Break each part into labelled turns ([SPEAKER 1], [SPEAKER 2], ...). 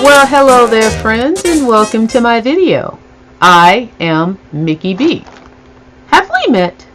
[SPEAKER 1] Well, hello there friends, and welcome to my video. I am Mickey B. Have we met?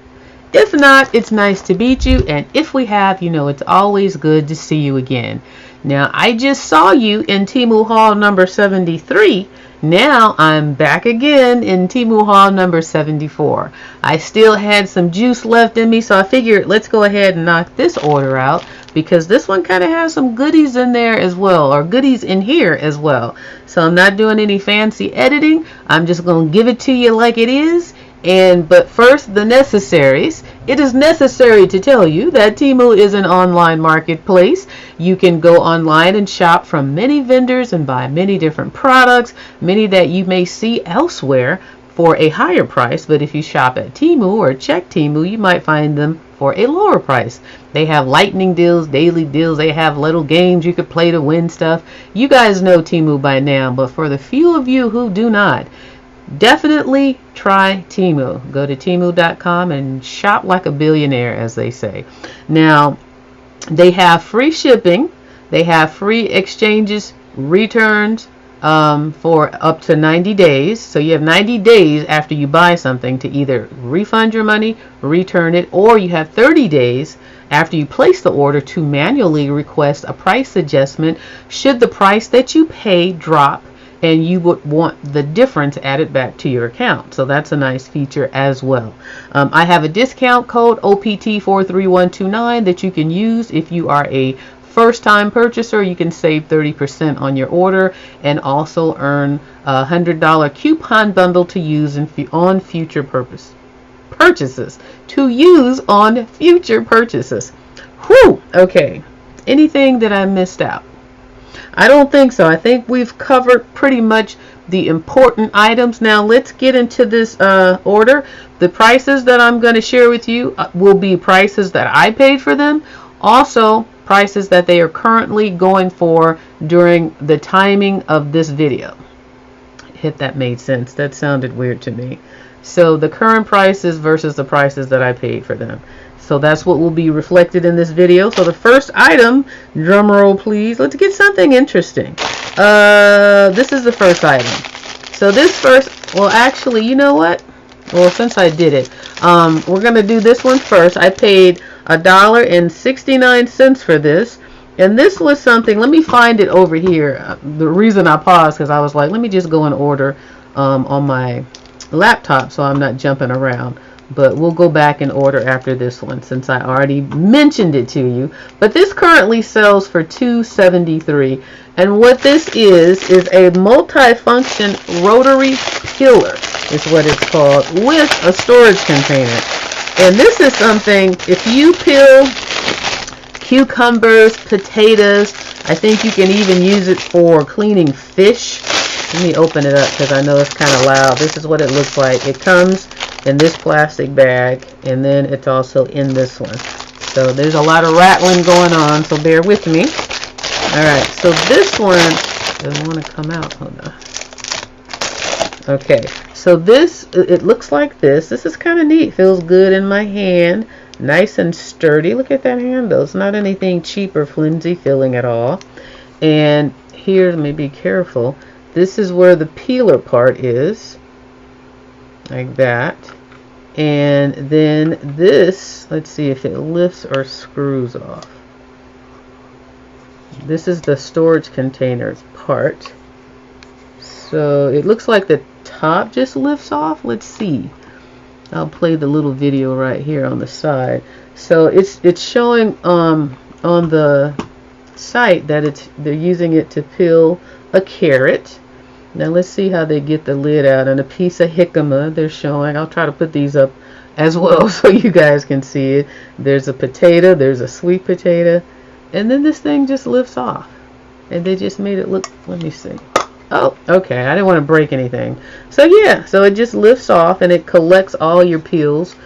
[SPEAKER 1] If not, it's nice to meet you, and if we have, you know it's always good to see you again. Now, I just saw you in Temu haul number 73. Now I'm back again in Temu haul number 74. I still had some juice left in me, so I figured let's go ahead and knock this order out, because this one kind of has some goodies in there as well, or goodies in here as well. So I'm not doing any fancy editing. I'm just going to give it to you like it is. But first, the necessaries. It is necessary to tell you that Temu is an online marketplace. You can go online and shop from many vendors and buy many different products, many that you may see elsewhere for a higher price. But if you shop at Temu or check Temu, you might find them for a lower price. They have lightning deals, daily deals. They have little games you could play to win stuff. You guys know Temu by now, but for the few of you who do not, definitely try Temu. Go to Temu.com and shop like a billionaire, as they say. Now, they have free shipping. They have free exchanges, returns for up to 90 days. So you have 90 days after you buy something to either refund your money, return it, or you have 30 days after you place the order to manually request a price adjustment should the price that you pay drop and you would want the difference added back to your account. So that's a nice feature as well. I have a discount code OPT43129 that you can use if you are a first-time purchaser. You can save 30% on your order and also earn a $100 coupon bundle to use on future purchases. To use on future purchases. Whew! Okay. Anything that I missed out? I don't think so. I think we've covered pretty much the important items. Now let's get into this order. The prices that I'm going to share with you will be prices that I paid for them. Also, prices that they are currently going for during the timing of this video. If that made sense. That sounded weird to me. So the current prices versus the prices that I paid for them. So that's what will be reflected in this video. So the first item, drum roll please, let's get something interesting. This is the first item. So this first, well actually, you know what? Well, since I did it, we're going to do this one first. I paid $1.69 for this. And this was something, let me find it over here. The reason I paused because I was like, let me just go in order on my laptop so I'm not jumping around. But we'll go back in order after this one since I already mentioned it to you. But this currently sells for $2.73. And what this is a multi-function rotary peeler is what it's called, with a storage container. And this is something, if you peel cucumbers, potatoes, I think you can even use it for cleaning fish. Let me open it up because I know it's kind of loud. This is what it looks like. It comes in this plastic bag, and then it's also in this one. So there's a lot of rattling going on, so bear with me. Alright, so this one doesn't want to come out. Hold on. Okay, so this, it looks like this. This is kind of neat. Feels good in my hand. Nice and sturdy. Look at that handle. It's not anything cheap or flimsy feeling at all. And here, let me be careful. This is where the peeler part is. Like that. And then this, let's see if it lifts or screws off. This is the storage containers part. So it looks like the top just lifts off. Let's see. I'll play the little video right here on the side. So it's showing on the site that they're using it to peel a carrot. Now let's see how they get the lid out, and a piece of jicama they're showing. I'll try to put these up as well so you guys can see it. There's a potato, there's a sweet potato, and then this thing just lifts off. And they just made it look, let me see. Oh, okay, I didn't want to break anything. So yeah, so it just lifts off and it collects all your peels.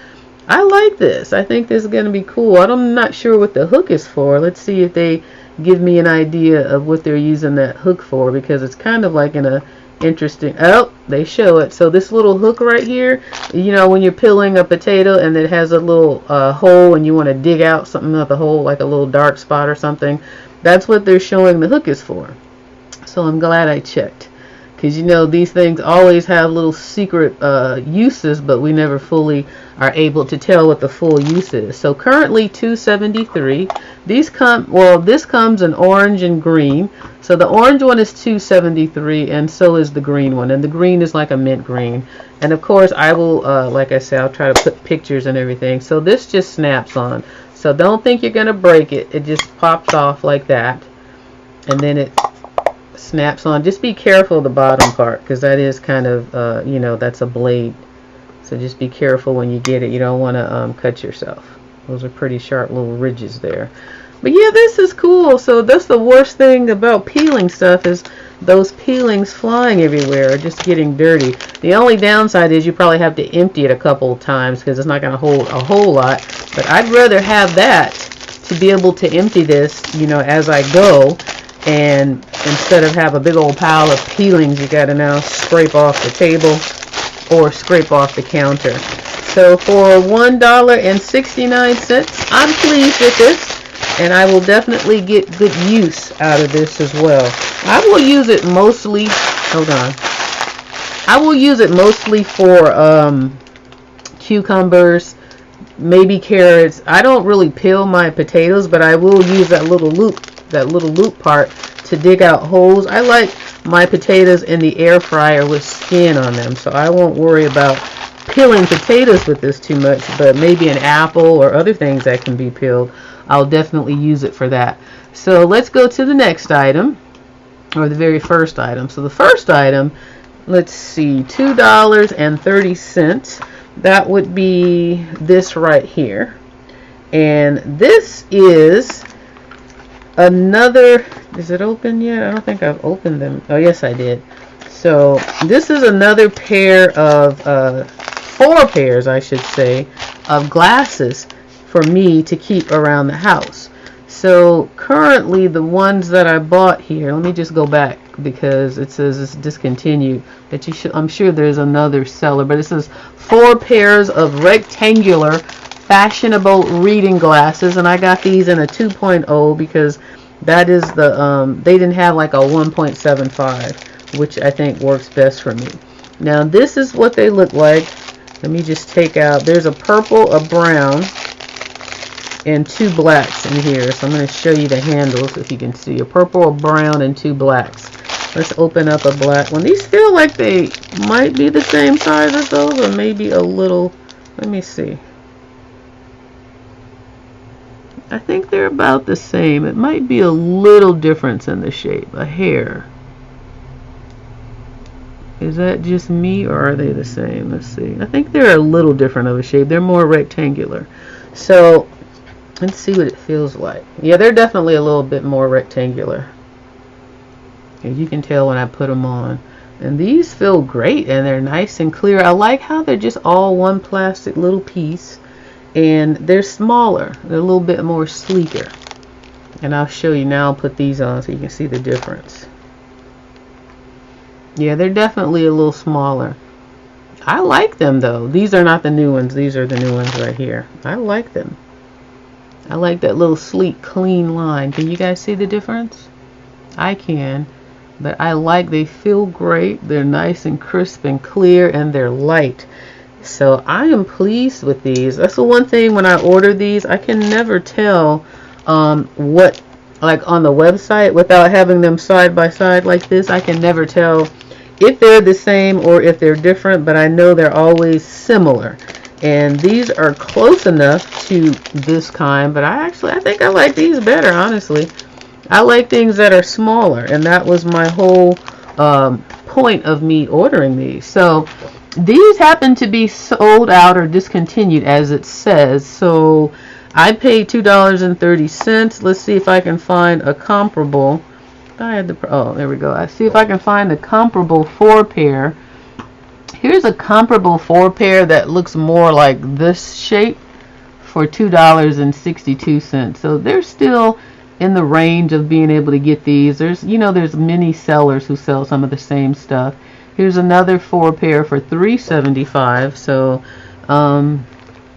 [SPEAKER 1] I like this. I think this is going to be cool. I'm not sure what the hook is for. Let's see if they give me an idea of what they're using that hook for, because it's kind of like in a interesting, oh, they show it. So this little hook right here, you know, when you're peeling a potato and it has a little hole and you want to dig out something out the hole, like a little dark spot or something, that's what they're showing the hook is for. So I'm glad I checked. Because you know these things always have little secret uses, but we never fully are able to tell what the full use is. So currently $2.73. These come, well, this comes in orange and green. So the orange one is $2.73, and so is the green one. And the green is like a mint green. And of course I will, like I said, I'll try to put pictures and everything. So this just snaps on. So don't think you're gonna break it. It just pops off like that, and then it snaps on. Just be careful of the bottom part, because that is kind of you know, that's a blade, so just be careful when you get it. You don't want to cut yourself. Those are pretty sharp little ridges there. But yeah, this is cool. So that's the worst thing about peeling stuff, is those peelings flying everywhere or just getting dirty. The only downside is you probably have to empty it a couple of times, because it's not going to hold a whole lot. But I'd rather have that to be able to empty this, you know, as I go. And instead of have a big old pile of peelings you got to now scrape off the table or scrape off the counter. So for $1.69, I'm pleased with this, and I will definitely get good use out of this as well. I will use it mostly, hold on, I will use it mostly for cucumbers, maybe carrots. I don't really peel my potatoes, but I will use that little loop part to dig out holes. I like my potatoes in the air fryer with skin on them, so I won't worry about peeling potatoes with this too much. But maybe an apple or other things that can be peeled, I'll definitely use it for that. So let's go to the next item, or the very first item. So the first item, let's see, $2.30. That would be this right here, and this is another, is it open yet? I don't think I've opened them. Oh yes, I did. So this is another pair of 4 pairs, I should say, of glasses for me to keep around the house. So currently the ones that I bought here, let me just go back because it says it's discontinued, but you should, I'm sure there's another seller, but it says 4 pairs of rectangular Fashionable reading glasses, and I got these in a 2.0 because that is the they didn't have like a 1.75, which I think works best for me. Now this is what they look like. Let me just take out, there's a purple, a brown, and 2 blacks in here. So I'm going to show you the handles if you can see. A purple, a brown, and 2 blacks. Let's open up a black one. These feel like they might be the same size as those, or maybe a little, let me see. I think they're about the same. It might be a little difference in the shape, a hair. Is that just me, or are they the same? Let's see. I think they're a little different of a shape. They're more rectangular. So let's see what it feels like. Yeah, they're definitely a little bit more rectangular, as you can tell when I put them on. And these feel great, and they're nice and clear. I like how they're just all one plastic little piece. And they're smaller, they're a little bit more sleeker. And I'll show you now. I'll put these on so you can see the difference. Yeah, they're definitely a little smaller. I like them though. These are not the new ones, these are the new ones right here. I like them. I like that little sleek, clean line. Can you guys see the difference? I can. But I like, they feel great. They're nice and crisp and clear, and they're light. So I am pleased with these. That's the one thing when I order these, I can never tell what, like on the website, without having them side by side like this, I can never tell if they're the same or if they're different, but I know they're always similar. And these are close enough to this kind, but I think I like these better, honestly. I like things that are smaller, and that was my whole point of me ordering these. So these happen to be sold out or discontinued, as it says. So I paid $2.30. Let's see if I can find a comparable. I had the, oh, there we go. I see if I can find a comparable 4 pair. Here's a comparable 4 pair that looks more like this shape for $2.62. So they're still in the range of being able to get these. There's, you know, there's many sellers who sell some of the same stuff. Here's another 4 pair for $3.75. So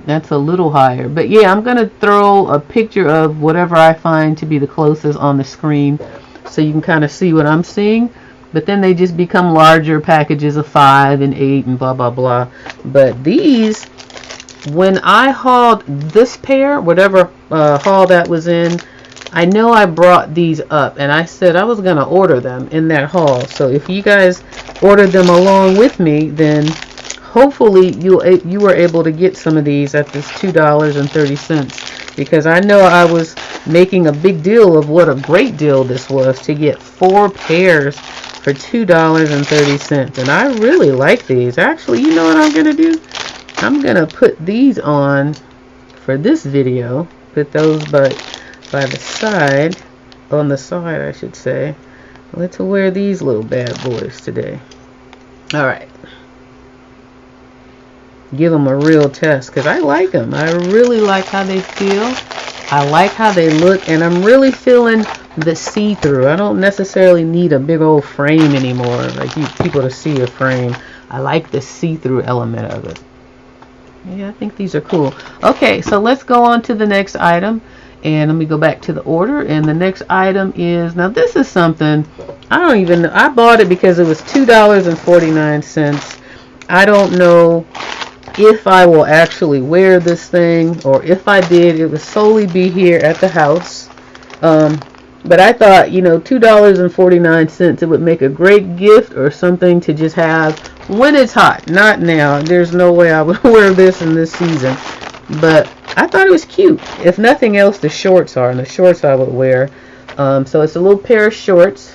[SPEAKER 1] that's a little higher. But yeah, I'm gonna throw a picture of whatever I find to be the closest on the screen so you can kind of see what I'm seeing. But then they just become larger packages of 5 and 8 and blah blah blah. But these, when I hauled this pair, whatever haul that was in, I know I brought these up and I said I was gonna order them in that haul. So if you guys ordered them along with me, then hopefully you were able to get some of these at this $2.30, because I know I was making a big deal of what a great deal this was to get 4 pairs for $2.30, and I really like these. Actually, you know what I'm gonna do? I'm gonna put these on for this video. Put those by the side, on the side I should say. Let's wear these little bad boys today. Alright. Give them a real test, because I like them. I really like how they feel. I like how they look, and I'm really feeling the see-through. I don't necessarily need a big old frame anymore, like you people to see a frame. I like the see-through element of it. Yeah, I think these are cool. Okay, so let's go on to the next item. And let me go back to the order. And the next item is, now this is something, I bought it because it was $2.49. I don't know if I will actually wear this thing, or if I did, it would solely be here at the house. But I thought, you know, $2.49, it would make a great gift or something to just have when it's hot. Not now. There's no way I would wear this in this season. But I thought it was cute. If nothing else, the shorts are, and the shorts I would wear. So it's a little pair of shorts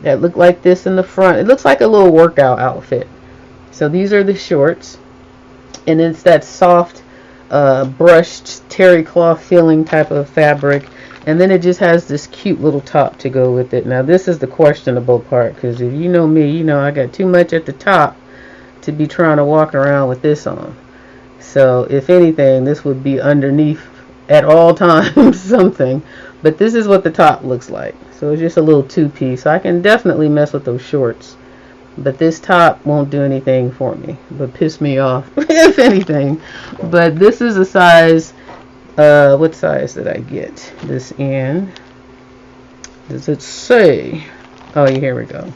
[SPEAKER 1] that look like this in the front. It looks like a little workout outfit. So these are the shorts. And it's that soft, brushed terry cloth feeling type of fabric. And then it just has this cute little top to go with it. Now this is the questionable part, because if you know me, you know I got too much at the top to be trying to walk around with this on. So if anything, this would be underneath at all times something. But this is what the top looks like. So it's just a little two-piece. So I can definitely mess with those shorts. But this top won't do anything for me, but piss me off, if anything. But this is a size, what size did I get this in? Does it say? Oh, here we go.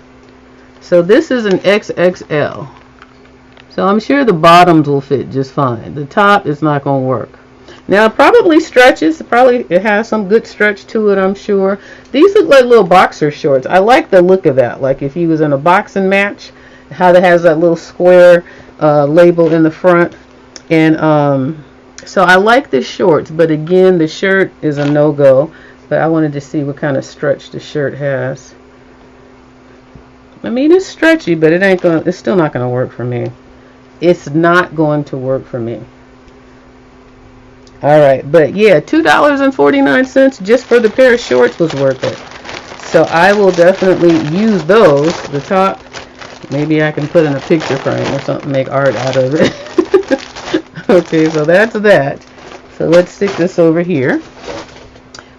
[SPEAKER 1] So this is an XXL. So I'm sure the bottoms will fit just fine. The top is not going to work. Now it probably stretches. It has some good stretch to it, I'm sure. These look like little boxer shorts. I like the look of that. Like if you was in a boxing match, how that has that little square label in the front. And so I like the shorts, but again, the shirt is a no-go. But I wanted to see what kind of stretch the shirt has. I mean, it's stretchy, but it's still not gonna work for me. It's not going to work for me. Alright, but yeah, $2.49 just for the pair of shorts was worth it. So I will definitely use those. The top, maybe I can put in a picture frame or something, make art out of it. Okay, so that's that. So let's stick this over here.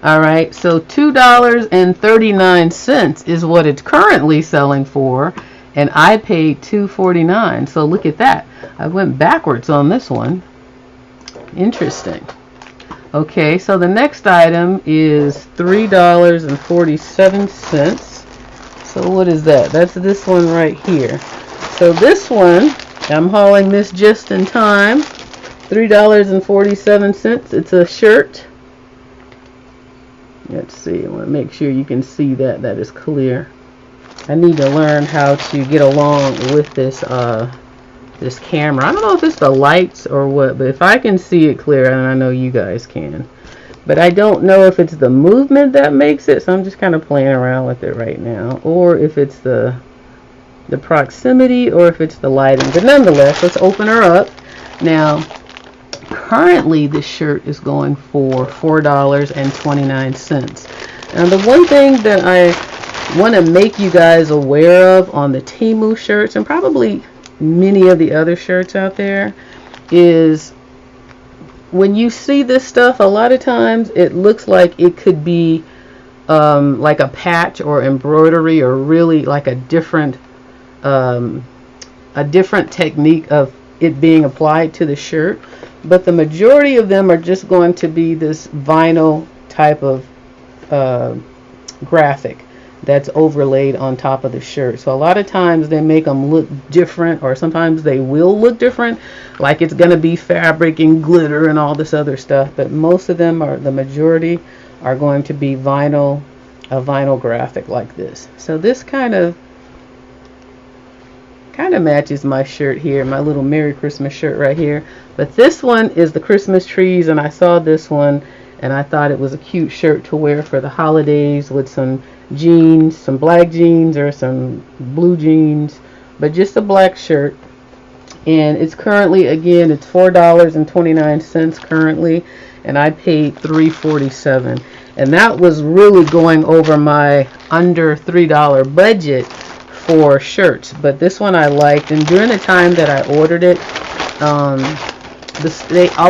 [SPEAKER 1] Alright, so $2.39 is what it's currently selling for. And I paid $2.49. So look at that. I went backwards on this one. Interesting. Okay, so the next item is $3.47. So what is that? That's this one right here. So this one, I'm hauling this just in time. $3.47. It's a shirt. Let's see. I want to make sure you can see that. That is clear. I need to learn how to get along with this this camera. I don't know if it's the lights or what, but if I can see it clear, and I know you guys can, but I don't know if it's the movement that makes it, so I'm just kind of playing around with it right now, or if it's the proximity, or if it's the lighting. But nonetheless, let's open her up. Now currently this shirt is going for $4.29. Now the one thing that I want to make you guys aware of on the Temu shirts, and probably many of the other shirts out there, is when you see this stuff, a lot of times it looks like it could be like a patch or embroidery, or really like a different technique of it being applied to the shirt. But the majority of them are just going to be this vinyl type of graphic. that's overlaid on top of the shirt. So a lot of times they make them look different, or sometimes they will look different, like it's gonna be fabric and glitter and all this other stuff, but most of them are, the majority are going to be vinyl, a vinyl graphic like this. So this kind of matches my shirt here, my little Merry Christmas shirt right here. But this one is the Christmas trees, and I saw this one and I thought it was a cute shirt to wear for the holidays with some jeans, some black jeans or some blue jeans, but just a black shirt. And it's currently, again, it's $4.29 currently, and I paid $3.47, and that was really going over my under $3 budget for shirts. But this one I liked, and during the time that I ordered it, all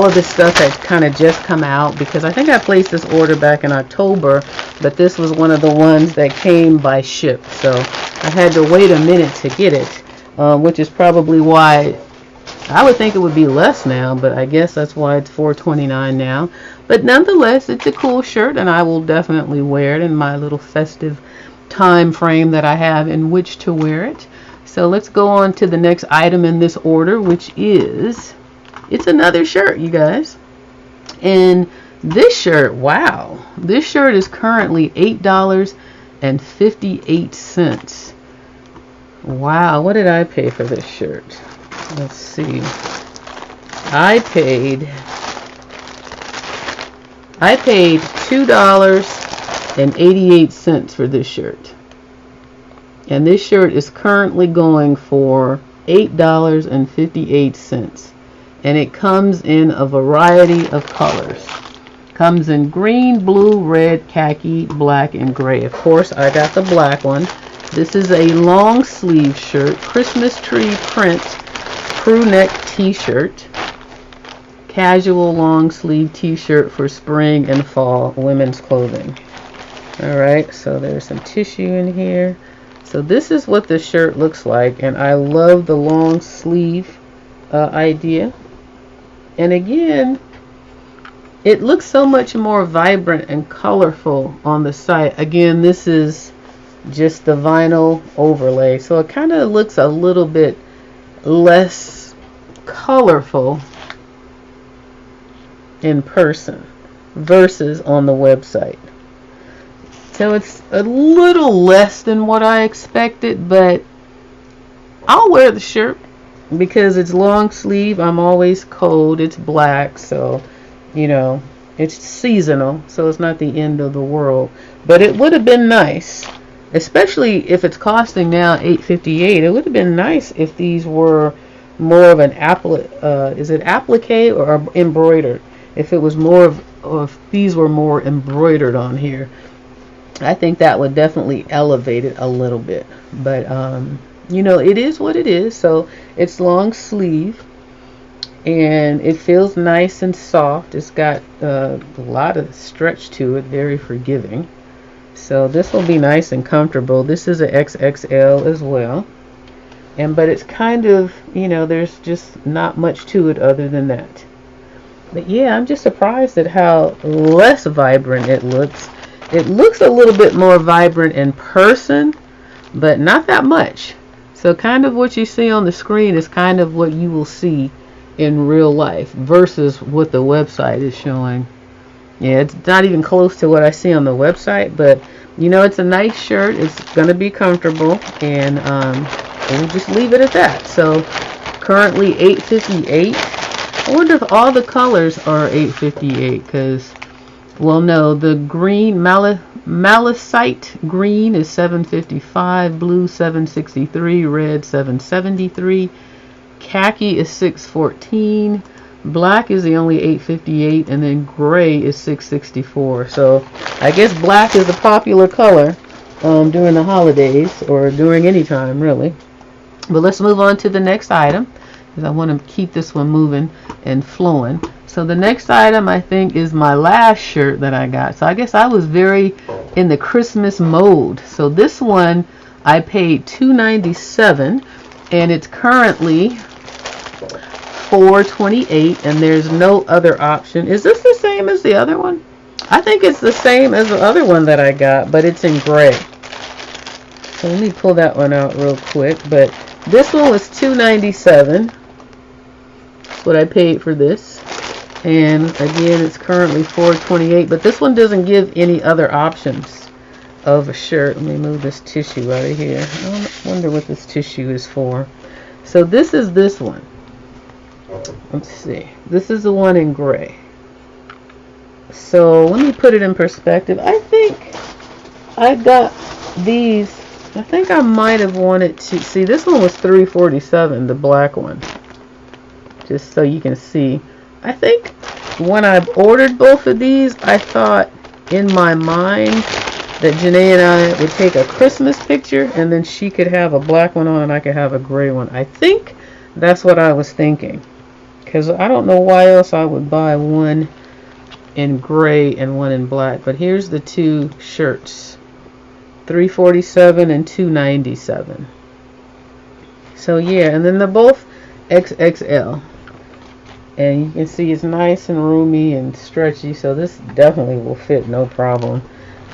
[SPEAKER 1] of this stuff had kind of just come out, because I think I placed this order back in October, but this was one of the ones that came by ship, so I had to wait a minute to get it, which is probably why I would think it would be less now, but I guess that's why it's $4.29 now. But nonetheless, it's a cool shirt, and I will definitely wear it in my little festive time frame that I have in which to wear it. So let's go on to the next item in this order, which is, it's another shirt, you guys. And this shirt, wow, this shirt is currently $8.58. Wow, what did I pay for this shirt? Let's see. I paid $2.88 for this shirt. And this shirt is currently going for $8.58. And it comes in a variety of colors. Comes in green, blue, red, khaki, black, and gray. Of course, I got the black one. This is a long sleeve shirt, Christmas tree print, crew neck t-shirt. Casual long sleeve t-shirt for spring and fall women's clothing. Alright, so there's some tissue in here. So this is what the shirt looks like, and I love the long sleeve idea. And again, it looks so much more vibrant and colorful on the side. Again, this is just the vinyl overlay, so it kind of looks a little bit less colorful in person versus on the website. So it's a little less than what I expected, but I'll wear the shirt because it's long sleeve. I'm always cold. It's black, so you know, it's seasonal, so it's not the end of the world. But it would have been nice, especially if it's costing now $8.58. It would have been nice if these were more of an is it applique or embroidered? If it was more of, or if these were more embroidered on here, I think that would definitely elevate it a little bit. But you know, it is what it is. So it's long sleeve, and it feels nice and soft. It's got a lot of stretch to it, very forgiving. So this will be nice and comfortable. This is a XXL as well, but it's kind of, you know, there's just not much to it other than that. But yeah, I'm just surprised at how less vibrant it looks. It looks a little bit more vibrant in person, but not that much. So kind of what you see on the screen is kind of what you will see in real life versus what the website is showing. Yeah, it's not even close to what I see on the website, but you know, it's a nice shirt. It's gonna be comfortable, and we'll just leave it at that. So currently $8.58. I wonder if all the colors are $8.58, because, well, no, the green malachite green is $7.55, blue $7.63, red $7.73, khaki is $6.14, black is the only $8.58, and then gray is $6.64. So I guess black is a popular color during the holidays, or during any time really. But let's move on to the next item, because I want to keep this one moving and flowing. So the next item, I think, is my last shirt that I got. So I guess I was very in the Christmas mode. So this one I paid $2.97, and it's currently $4.28, and there's no other option. Is this the same as the other one? I think it's the same as the other one that I got, but it's in gray. So let me pull that one out real quick. But this one was $2.97. That's what I paid for this. And again, it's currently $4.28. But this one doesn't give any other options of a shirt. Let me move this tissue out of here. I wonder what this tissue is for. So this is this one. Let's see. This is the one in gray. So let me put it in perspective. I think I got these. I think I might have wanted to see. This one was $3.47, the black one. Just so you can see. I think when I ordered both of these, I thought in my mind that Janae and I would take a Christmas picture and then she could have a black one on and I could have a gray one. I think that's what I was thinking. Because I don't know why else I would buy one in gray and one in black. But here's the two shirts. $3.47 and $2.97. So yeah, and then they're both XXL. And you can see it's nice and roomy and stretchy. So this definitely will fit no problem.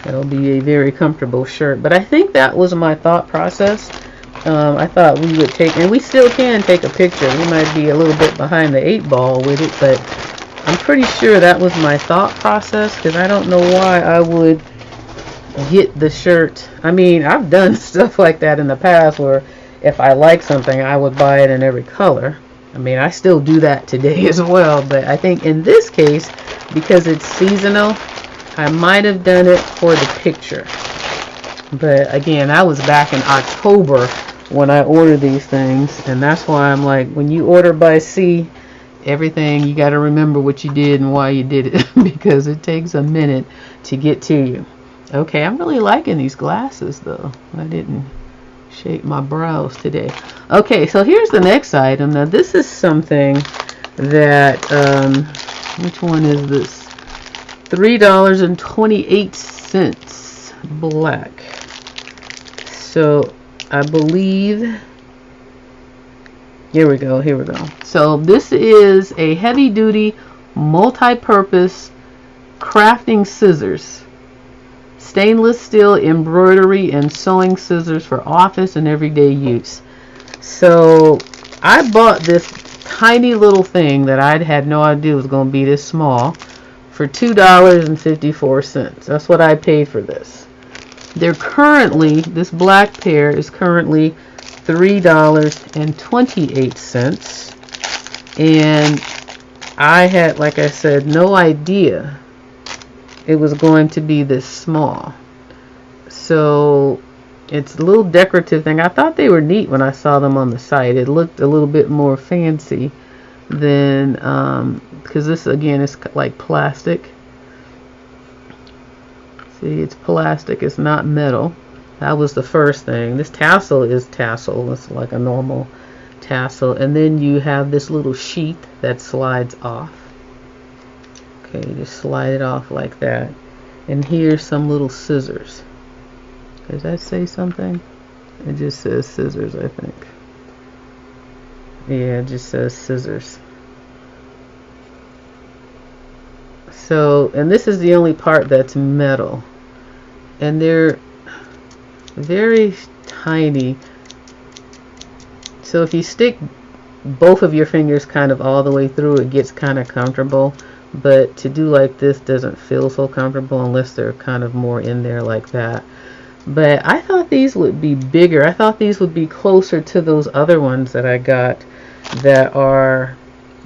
[SPEAKER 1] It'll be a very comfortable shirt. But I think that was my thought process. I thought we would take, and we still can take a picture. We might be a little bit behind the 8-ball with it, but I'm pretty sure that was my thought process, because I don't know why I would get the shirt. I mean, I've done stuff like that in the past where if I like something, I would buy it in every color. I mean, I still do that today as well, but I think in this case, because it's seasonal, I might have done it for the picture. But again, I was back in October when I ordered these things, and that's why I'm like, when you order by sea, everything, you got to remember what you did and why you did it, because it takes a minute to get to you. Okay, I'm really liking these glasses though. I didn't shape my brows today. Okay, so here's the next item. Now this is something that, which one is this? $3.28 black. So I believe, here we go. So this is a heavy duty multi-purpose crafting scissors. Stainless steel embroidery and sewing scissors for office and everyday use. So I bought this tiny little thing that I had no idea was going to be this small for $2.54. That's what I paid for this. They're currently, this black pair is currently $3.28. And I had, like I said, no idea it was going to be this small. So it's a little decorative thing. I thought they were neat when I saw them on the site. It looked a little bit more fancy than, because this again is like plastic. See, it's plastic, it's not metal. That was the first thing. This tassel is tassel. It's like a normal tassel. And then you have this little sheath that slides off. Okay, you just slide it off like that. And here's some little scissors. Does that say something? It just says scissors, I think. Yeah, it just says scissors. So, and this is the only part that's metal. And they're very tiny. So if you stick both of your fingers kind of all the way through, it gets kind of comfortable. But to do like this doesn't feel so comfortable unless they're kind of more in there like that. But I thought these would be bigger. I thought these would be closer to those other ones that I got that are,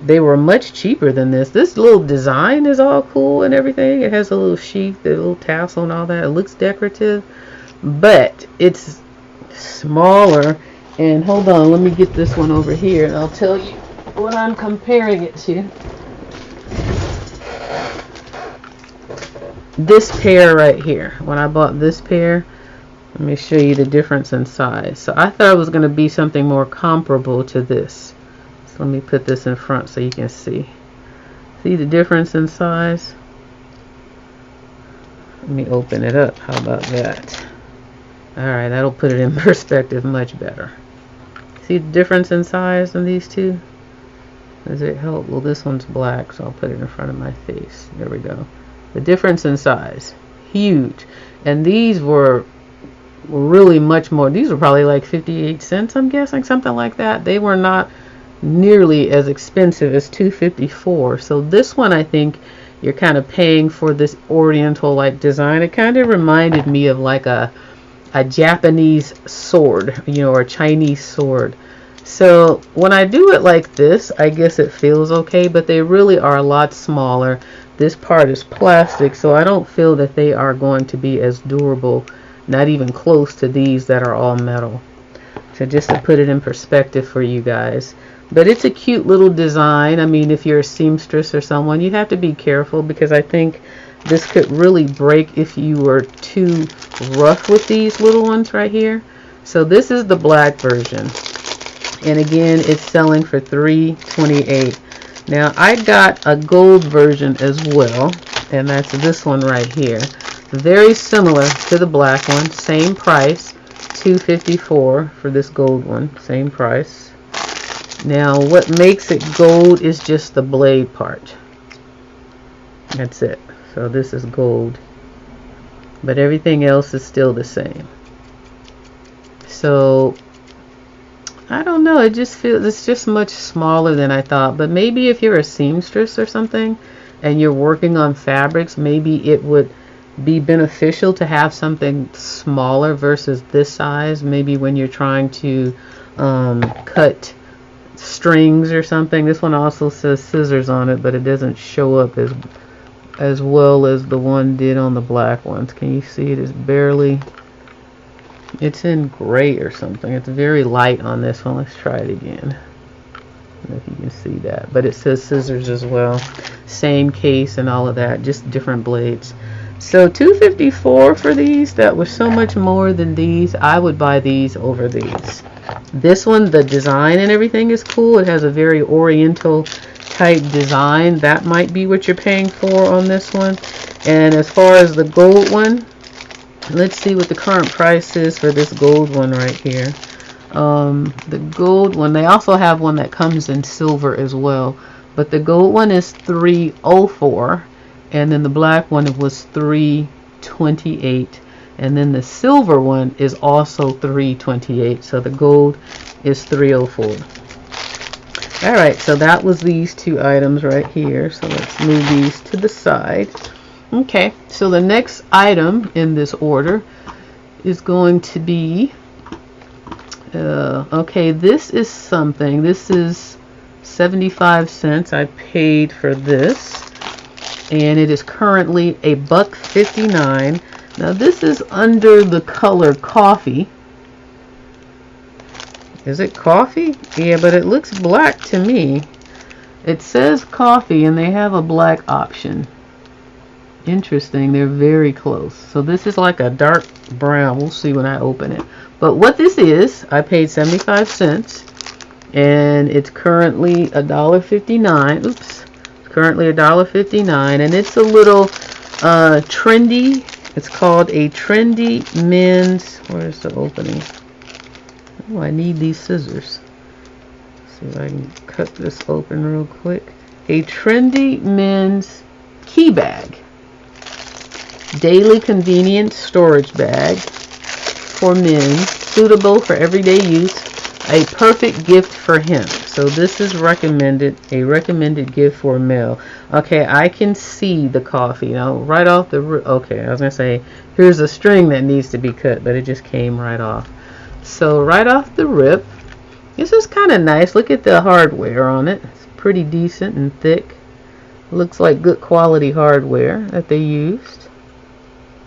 [SPEAKER 1] they were much cheaper than this. This little design is all cool and everything. It has a little sheath, the little tassel and all that. It looks decorative, but it's smaller. And hold on, let me get this one over here and I'll tell you what I'm comparing it to. This pair right here. When I bought this pair, let me show you the difference in size. So I thought it was going to be something more comparable to this. So let me put this in front so you can see. See the difference in size? Let me open it up. How about that? Alright, that'll put it in perspective much better. See the difference in size in these two? Does it help? Well, this one's black, so I'll put it in front of my face. There we go. The difference in size. Huge. And these were were really much more. These were probably like 58 cents, I'm guessing, something like that. They were not nearly as expensive as $2.54. So this one, I think you're kind of paying for this oriental like design. It kind of reminded me of like a Japanese sword, you know, or a Chinese sword. So when I do it like this, I guess it feels okay, but they really are a lot smaller. This part is plastic, so I don't feel that they are going to be as durable, not even close to these that are all metal. So just to put it in perspective for you guys. But it's a cute little design. I mean, if you're a seamstress or someone, you have to be careful, because I think this could really break if you were too rough with these little ones right here. So this is the black version. And again, it's selling for $3.28. Now, I got a gold version as well, and that's this one right here. Very similar to the black one. Same price, $2.54 for this gold one. Same price. Now, what makes it gold is just the blade part. That's it. So this is gold. But everything else is still the same. So I don't know, it just feels, it's just much smaller than I thought. But maybe if you're a seamstress or something and you're working on fabrics, maybe it would be beneficial to have something smaller versus this size. Maybe when you're trying to cut strings or something. This one also says scissors on it, but it doesn't show up as well as the one did on the black ones. Can you see it? Is barely, it's in gray or something. It's very light on this one. Let's try it again. I don't know if you can see that, but it says scissors as well. Same case and all of that, just different blades. So $2.54 for these. That was so much more than these. I would buy these over these. This one, the design and everything is cool. It has a very oriental type design. That might be what you're paying for on this one. And as far as the gold one, let's see what the current price is for this gold one right here. The gold one, they also have one that comes in silver as well, but the gold one is $3.04, and then the black one was $3.28, and then the silver one is also $3.28. So the gold is $3.04. All right, so that was these two items right here. So let's move these to the side. Okay, so the next item in this order is going to be, okay, this is something. This is 75 cents. I paid for this, and it is currently $1.59. Now this is under the color coffee. Is it coffee? Yeah, but it looks black to me. It says coffee, and they have a black option. Interesting. They're very close. So this is like a dark brown. We'll see when I open it. But what this is, I paid 75 cents, and it's currently $1.59. Oops. It's currently $1.59, and it's a little trendy. It's called a trendy men's. Where's the opening? Oh, I need these scissors. Let's see if I can cut this open real quick. A trendy men's key bag. Daily convenient storage bag for men, suitable for everyday use. A perfect gift for him. So this is recommended, a recommended gift for a male. Okay, I can see the coffee now right off the okay, I was gonna say here's a string that needs to be cut, but it just came right off. So right off the rip, this is kind of nice. Look at the hardware on it. It's pretty decent and thick. Looks like good quality hardware that they used.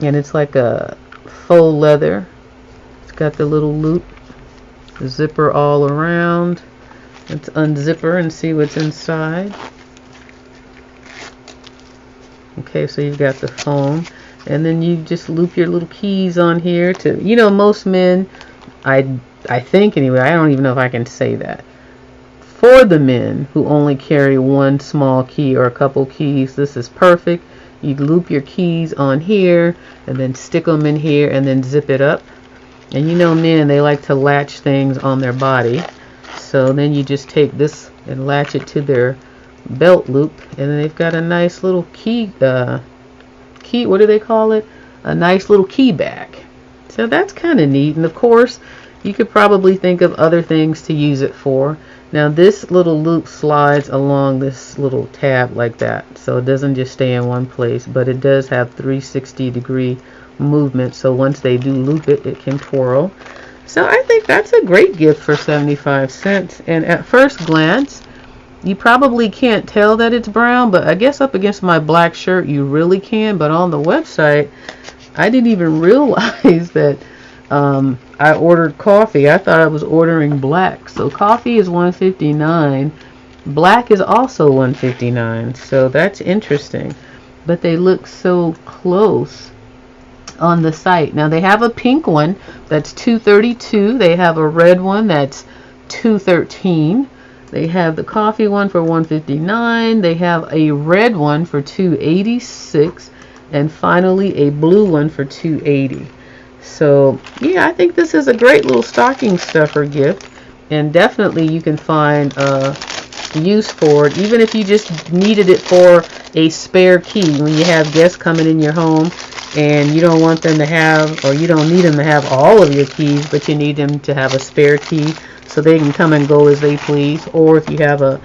[SPEAKER 1] And it's like a faux leather. It's got the little loop, the zipper all around. Let's unzip her and see what's inside. Okay, so you've got the phone, and then you just loop your little keys on here to, you know, most men, I think anyway, I don't even know if I can say that. For the men who only carry one small key or a couple keys, this is perfect. You loop your keys on here and then stick them in here and then zip it up. And you know, men, they like to latch things on their body. So then you just take this and latch it to their belt loop, and then they've got a nice little key, what do they call it? A nice little key bag. So that's kind of neat. And of course, you could probably think of other things to use it for. Now this little loop slides along this little tab like that, so it doesn't just stay in one place, but it does have 360-degree movement, so once they do loop it, it can twirl. So I think that's a great gift for 75 cents. And at first glance, you probably can't tell that it's brown, but I guess up against my black shirt you really can. But on the website, I didn't even realize that I ordered coffee. I thought I was ordering black. So coffee is $1.59. Black is also $1.59. So that's interesting. But they look so close on the site. Now they have a pink one that's $2.32. They have a red one that's $2.13. They have the coffee one for $1.59. They have a red one for $2.86. And finally a blue one for $2.80. So yeah, I think this is a great little stocking stuffer gift, and definitely you can find use for it, even if you just needed it for a spare key when you have guests coming in your home and you don't want them to have, or you don't need them to have all of your keys, but you need them to have a spare key so they can come and go as they please. Or if you have a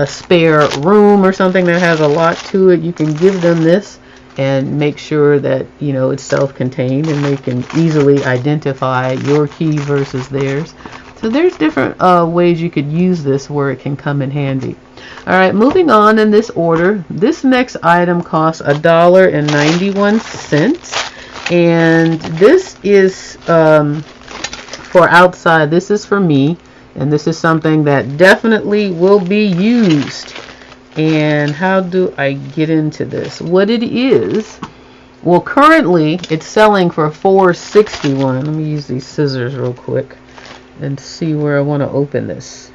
[SPEAKER 1] spare room or something that has a lot to it, you can give them this and make sure that, you know, it's self-contained and they can easily identify your key versus theirs. So there's different ways you could use this where it can come in handy. Alright, moving on in this order, this next item costs $1.91, and this is for outside. This is for me, and this is something that definitely will be used. And how do I get into this? What it is, well, currently it's selling for $4.61. Let me use these scissors real quick and see where I want to open this.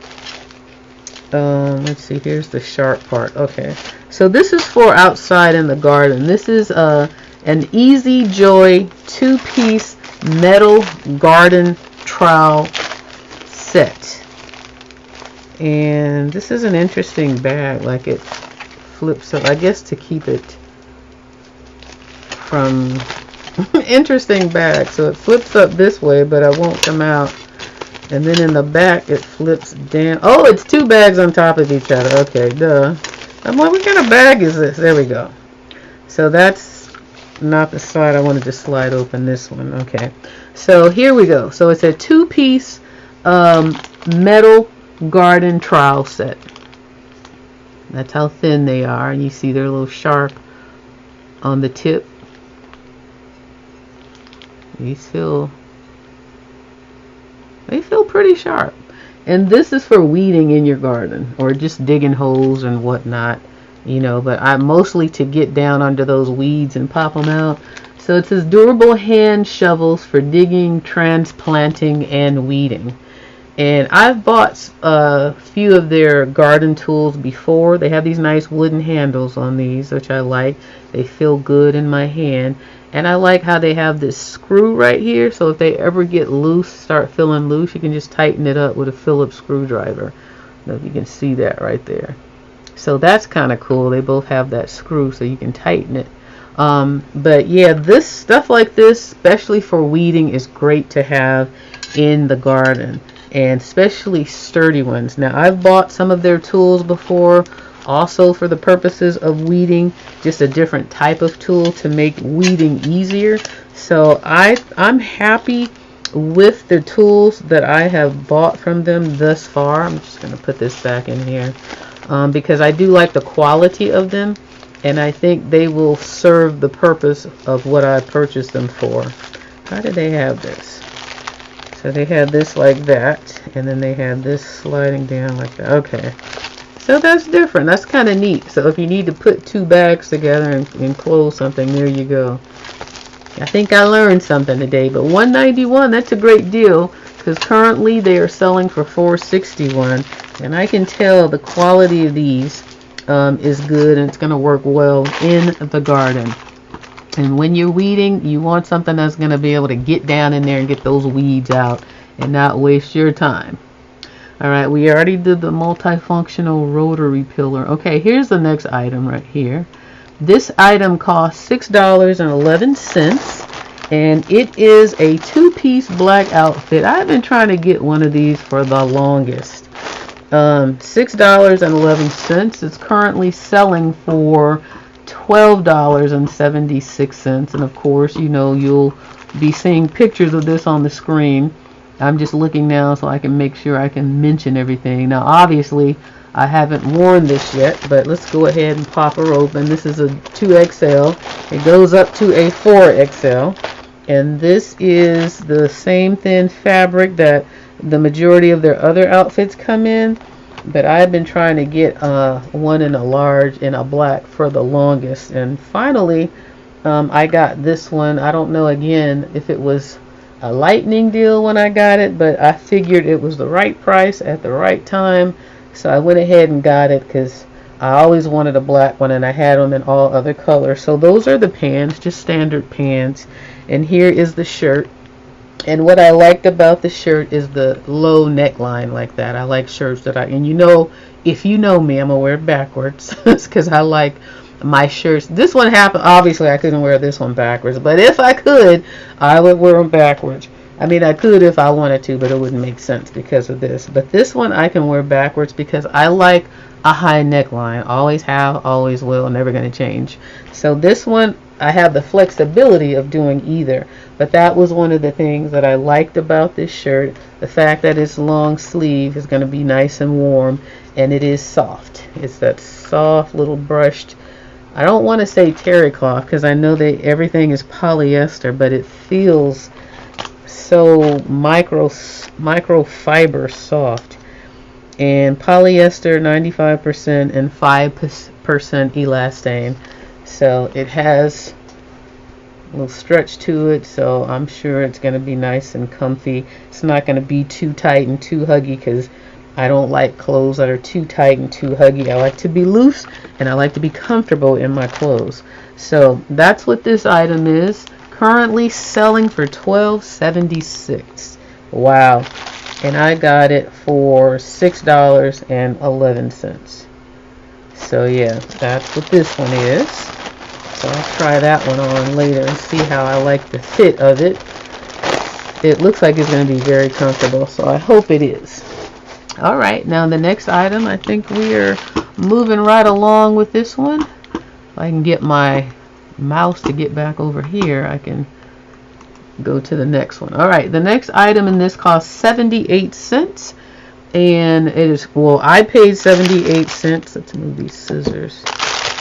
[SPEAKER 1] Let's see, here's the sharp part. Okay, so this is for outside in the garden. This is an Easy Joy 2-piece metal garden trowel set. And this is an interesting bag, like it flips up, I guess to keep it from interesting bag. So it flips up this way, but it won't come out. And then in the back it flips down. Oh, it's two bags on top of each other. Okay, duh. I'm like, what kind of bag is this? There we go. So that's not the side. I wanted to slide open this one. Okay, so here we go. So it's a 2-piece metal garden trowel set. That's how thin they are, and you see they're a little sharp on the tip. They feel pretty sharp. And this is for weeding in your garden or just digging holes and whatnot, you know, but I mostly to get down under those weeds and pop them out. So it says durable hand shovels for digging, transplanting, and weeding. And I've bought a few of their garden tools before. They have these nice wooden handles on these, which I like. They feel good in my hand. And I like how they have this screw right here. So if they ever get loose, start feeling loose, you can just tighten it up with a Phillips screwdriver. I don't know if you can see that right there. So that's kind of cool. They both have that screw so you can tighten it. But yeah, this stuff like this, especially for weeding, is great to have in the garden. And especially sturdy ones. Now I've bought some of their tools before, also for the purposes of weeding, just a different type of tool to make weeding easier. So I'm happy with the tools that I have bought from them thus far. I'm just going to put this back in here because I do like the quality of them, and I think they will serve the purpose of what I purchased them for. How did they have this? So they had this like that, and then they had this sliding down like that. Okay, so that's different. That's kind of neat. So if you need to put two bags together and close something, there you go. I think I learned something today. But $1.91, that's a great deal, because currently they are selling for $4.61, and I can tell the quality of these is good, and it's going to work well in the garden. And when you're weeding, you want something that's going to be able to get down in there and get those weeds out and not waste your time. Alright, we already did the multifunctional rotary pillar. Okay, here's the next item right here. This item costs $6.11, and it is a two-piece black outfit. I've been trying to get one of these for the longest. $6.11. It's currently selling for $12.76, and of course, you know, you'll be seeing pictures of this on the screen. I'm just looking now so I can make sure I can mention everything. Now, obviously, I haven't worn this yet, but let's go ahead and pop her open. This is a 2XL. It goes up to a 4XL, and this is the same thin fabric that the majority of their other outfits come in, but I've been trying to get one in a large in a black for the longest, and finally I got this one. I don't know again if it was a lightning deal when I got it, but I figured it was the right price at the right time, so I went ahead and got it because I always wanted a black one and I had them in all other colors. So those are the pants, just standard pants, and here is the shirt. And what I liked about the shirt is the low neckline like that. I like shirts that and you know, if you know me, I'm gonna wear it backwards because I like my shirts. This one happened, obviously I couldn't wear this one backwards, but if I could, I would wear them backwards. I mean, I could if I wanted to, but it wouldn't make sense because of this. But this one I can wear backwards because I like a high neckline. Always have, always will, never going to change. So this one, I have the flexibility of doing either. But that was one of the things that I liked about this shirt. The fact that it's long sleeve is going to be nice and warm, and it is soft. It's that soft little brushed, I don't want to say terry cloth because I know that everything is polyester, but it feels so microfiber soft. And polyester 95% and 5% elastane. So it has a little stretch to it, so I'm sure it's going to be nice and comfy. It's not going to be too tight and too huggy because I don't like clothes that are too tight and too huggy. I like to be loose and I like to be comfortable in my clothes. So that's what this item is. Currently selling for $12.76. Wow. And I got it for $6.11. So yeah, that's what this one is. So I'll try that one on later and see how I like the fit of it. It looks like it's going to be very comfortable, so I hope it is. Alright, now the next item, I think we are moving right along with this one. If I can get my mouse to get back over here, I can go to the next one. Alright, the next item in this costs 78 cents. And it is, well, I paid 78 cents. Let's move these scissors.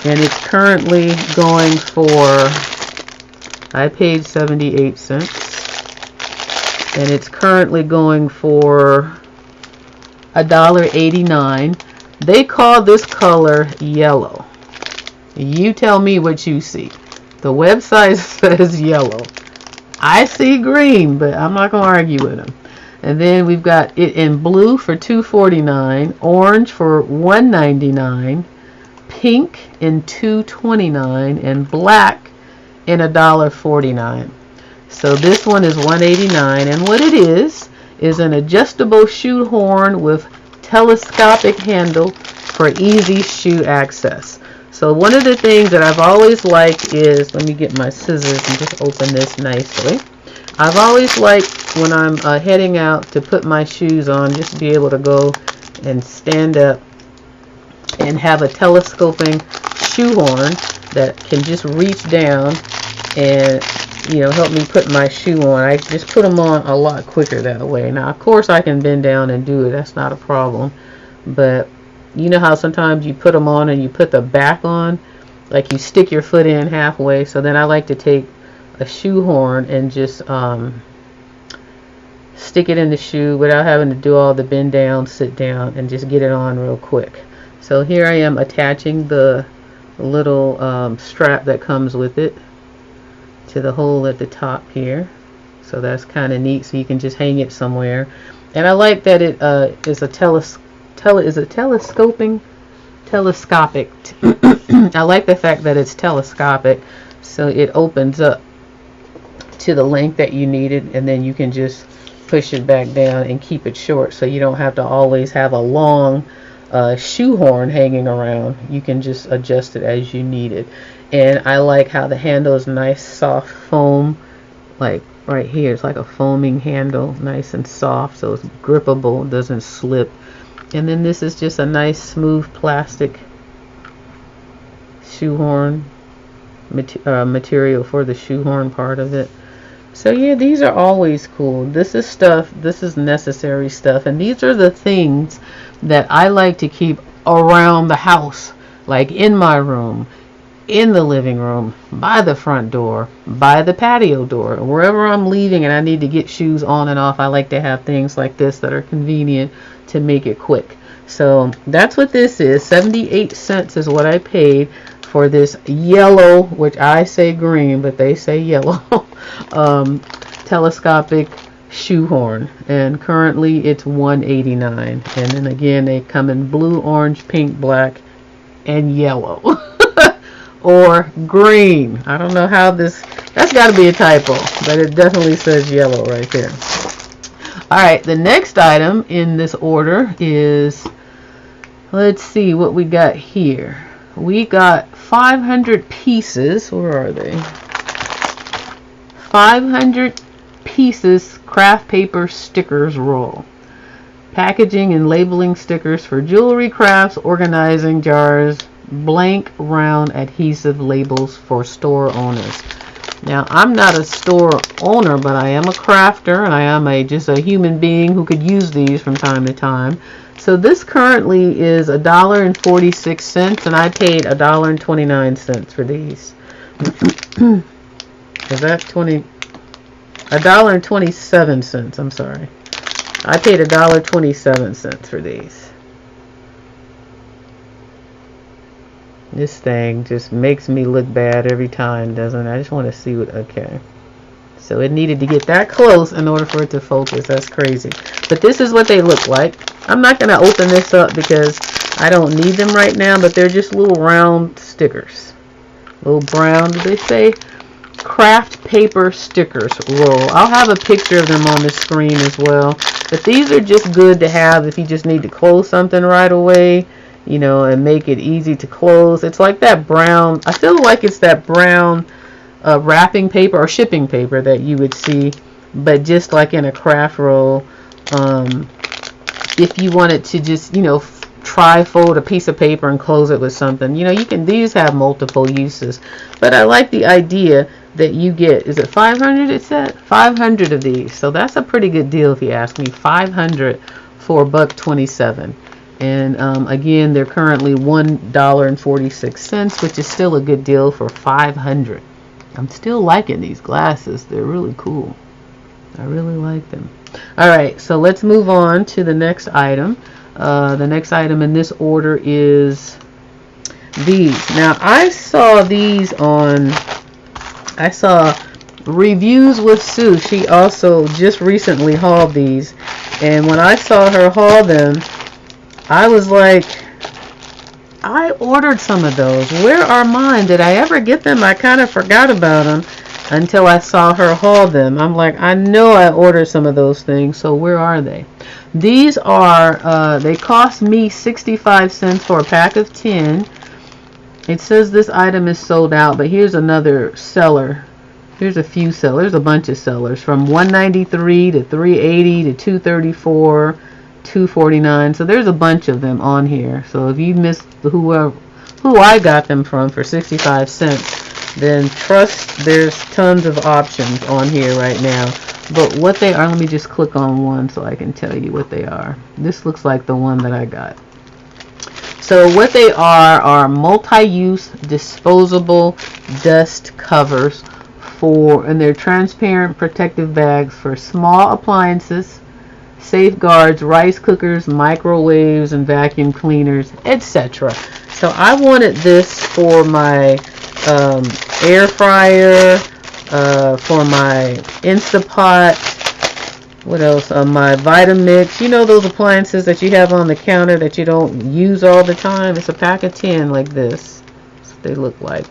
[SPEAKER 1] And it's currently going for, I paid 78 cents. And it's currently going for $1.89. They call this color yellow. You tell me what you see. The website says yellow. I see green, but I'm not going to argue with them. And then we've got it in blue for $2.49, orange for $1.99, pink in $2.29, and black in $1.49. So this one is $1.89, and what it is an adjustable shoehorn with telescopic handle for easy shoe access. So one of the things that I've always liked is, let me get my scissors and just open this nicely. I've always liked when I'm heading out to put my shoes on, just to be able to go and stand up and have a telescoping shoehorn that can just reach down and, you know, help me put my shoe on. I just put them on a lot quicker that way. Now, of course, I can bend down and do it. That's not a problem. But you know how sometimes you put them on and you put the back on, like you stick your foot in halfway. So then I like to take a shoehorn and just stick it in the shoe without having to do all the bend down, sit down, and just get it on real quick. So here I am attaching the little strap that comes with it to the hole at the top here. So that's kind of neat, so you can just hang it somewhere. And I like that it is a telescopic. I like the fact that it's telescopic, so it opens up to the length that you need it, and then you can just push it back down and keep it short, so you don't have to always have a long shoehorn hanging around. You can just adjust it as you need it. And I like how the handle is nice soft foam like right here, it's like a foaming handle, nice and soft, so it's grippable, doesn't slip. And then this is just a nice smooth plastic shoehorn material for the shoehorn part of it. So yeah, these are always cool. This is stuff, this is necessary stuff, and these are the things that I like to keep around the house, like in my room, in the living room, by the front door, by the patio door, wherever I'm leaving and I need to get shoes on and off. I like to have things like this that are convenient to make it quick. So that's what this is. 78 cents is what I paid for this yellow, which I say green, but they say yellow, telescopic shoehorn. And currently it's $1.89. And then again, they come in blue, orange, pink, black, and yellow. Or green. I don't know how this, that's got to be a typo, but it definitely says yellow right there. Alright, the next item in this order is, let's see what we got here. We got 500 pieces. Where are they? 500 pieces craft paper stickers roll. Packaging and labeling stickers for jewelry, crafts, organizing jars, blank round adhesive labels for store owners. Now, I'm not a store owner, but I am a crafter, and I am just a human being who could use these from time to time. So this currently is $1.46, and I paid $1.29 for these. Is that $1.27? I'm sorry. I paid $1.27 for these. This thing just makes me look bad every time, doesn't it? I just want to see what, okay. So it needed to get that close in order for it to focus. That's crazy. But this is what they look like. I'm not going to open this up because I don't need them right now, but they're just little round stickers. Little brown, did they say? Craft paper stickers roll. I'll have a picture of them on the screen as well. But these are just good to have if you just need to close something right away, you know, and make it easy to close. It's like that brown, I feel like it's that brown wrapping paper or shipping paper that you would see, but just like in a craft roll. If you wanted to just, you know, tri-fold a piece of paper and close it with something, you know, you can, these have multiple uses. But I like the idea that you get, is it 500 it said? 500 of these. So that's a pretty good deal if you ask me. 500 for $1.27. And again, they're currently $1.46, which is still a good deal for 500. I'm still liking these glasses. They're really cool. I really like them. Alright, so let's move on to the next item. The next item in this order is these. Now, I saw these on, I saw Reviews with Sue. She also just recently hauled these. And when I saw her haul them, I was like, I ordered some of those. Where are mine? Did I ever get them? I kind of forgot about them until I saw her haul them. I'm like, I know I ordered some of those things, so where are they? These are, they cost me 65 cents for a pack of 10. It says this item is sold out, but here's another seller. Here's a few sellers, a bunch of sellers, from $1.93 to $3.80 to $2.34. $2.49. So there's a bunch of them on here. So if you missed who I got them from for 65 cents, then trust there's tons of options on here right now. But what they are, let me just click on one so I can tell you what they are. This looks like the one that I got. So what they are multi-use disposable dust covers and they're transparent protective bags for small appliances, safeguards, rice cookers, microwaves, and vacuum cleaners, etc. So I wanted this for my air fryer, for my Instapot, what else, my Vitamix, you know those appliances that you have on the counter that you don't use all the time. It's a pack of 10 like this. That's what they look like.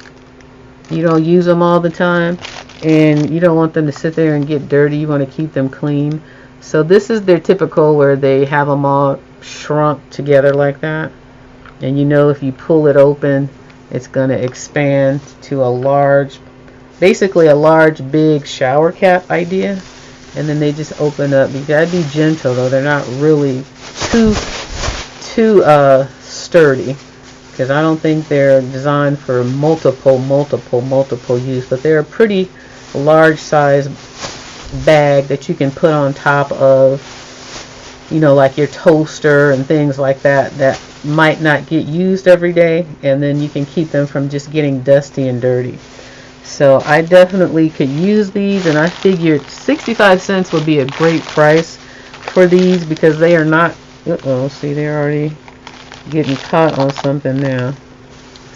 [SPEAKER 1] You don't use them all the time and you don't want them to sit there and get dirty. You want to keep them clean. So this is their typical where they have them all shrunk together like that. And you know if you pull it open, it's going to expand to a large basically a large big shower cap idea, and then they just open up. You gotta be gentle though, they're not really too sturdy, because I don't think they're designed for multiple use, but they're a pretty large size bag that you can put on top of, you know, like your toaster and things like that that might not get used every day, and then you can keep them from just getting dusty and dirty. So I definitely could use these, and I figured 65 cents would be a great price for these, because they are not, see, they're already getting caught on something now.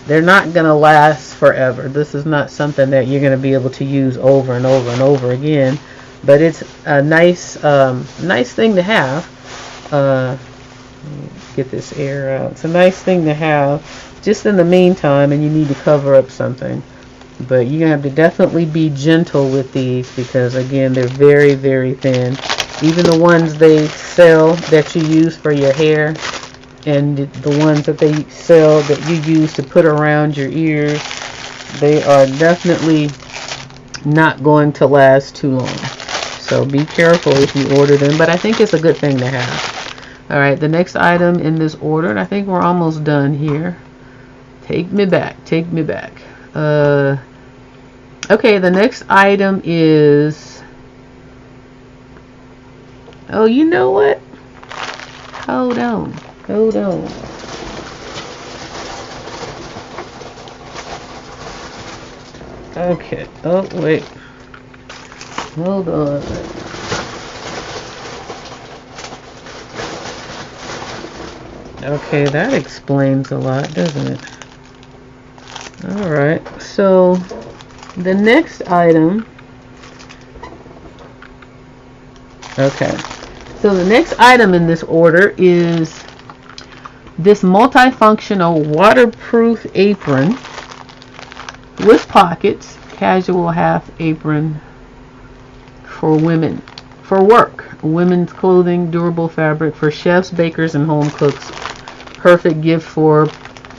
[SPEAKER 1] They're not going to last forever. This is not something that you're going to be able to use over and over and over again, but it's a nice thing to have. Get this air out. It's a nice thing to have just in the meantime, and you need to cover up something. But you have to definitely be gentle with these, because again, they're very, very thin. Even the ones they sell that you use for your hair, and the ones that they sell that you use to put around your ears, they are definitely not going to last too long. So be careful if you order them, but I think it's a good thing to have. Alright, the next item in this order, and I think we're almost done here. Take me back. Okay, the next item is, oh, you know what? Hold on. Okay, oh, wait. Hold on. Okay, that explains a lot, doesn't it? Alright, so the next item, okay, so the next item in this order is this multifunctional waterproof apron with pockets, casual half apron for women, for work, women's clothing, durable fabric for chefs, bakers, and home cooks. Perfect gift for